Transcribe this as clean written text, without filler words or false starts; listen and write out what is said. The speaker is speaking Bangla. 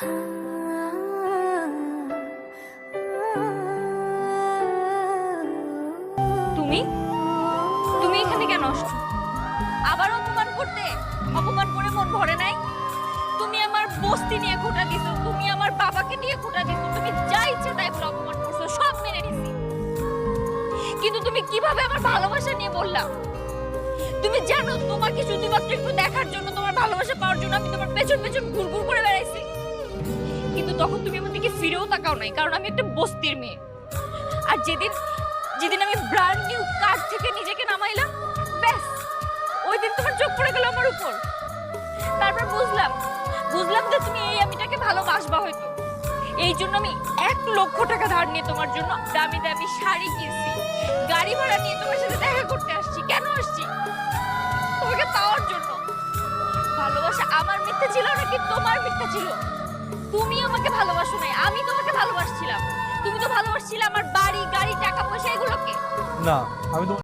তুমি তুমি এখানে কেন আসছো? আবার অপমান করতে? অপমান করে মন ভরে নাই? তুমি আমার বস্তি নিয়ে খোঁটা দিছো, তুমি আমার বাবাকে নিয়ে খোঁটা দিছো, তুমি যা ইচ্ছে তাই বলে অপমান করছো, সব মেনে নিছি। কিন্তু তুমি কিভাবে আমার ভালোবাসা নিয়ে বললা? তুমি জানো তোমাকে শুধুমাত্র একটু দেখার জন্য, তোমার ভালোবাসা পাওয়ার জন্য আমি তোমার পেছন পেছন ঘুরঘুর করে বেড়াইছি। কিন্তু তখন তুমি আমার দিকে ফিরেও তাকাও নাই, কারণ আমি একটা বস্তির মেয়ে। আর যেদিন যেদিন আমি ব্র্যান্ড নিউ কার থেকে নিজেকে নামাইলাম, ব্যাস ওই দিন তোমার চোখ পড়ে গেল আমার উপর। তারপর বুঝলাম যে তুমি এই আমিটাকে ভালোবাসবা হয়তো। এই জন্য আমি 1,00,000 টাকা ধার নিয়ে তোমার জন্য দামি দামি শাড়ি কিনছি, গাড়ি ভাড়া নিয়ে তোমার সাথে দেখা করতে আসছি। কেন আসছি? তোমাকে পাওয়ার জন্য। ভালোবাসা আমার মিথ্যা ছিল নাকি তোমার মিথ্যা ছিল? তুমি আমাকে ভালোবাসো নাই, আমি তোমাকে ভালোবাসছিলাম। তুমি তো ভালোবাসছিলে আমার বাড়ি, গাড়ি, টাকা পয়সা এগুলোকে। না, আমি তো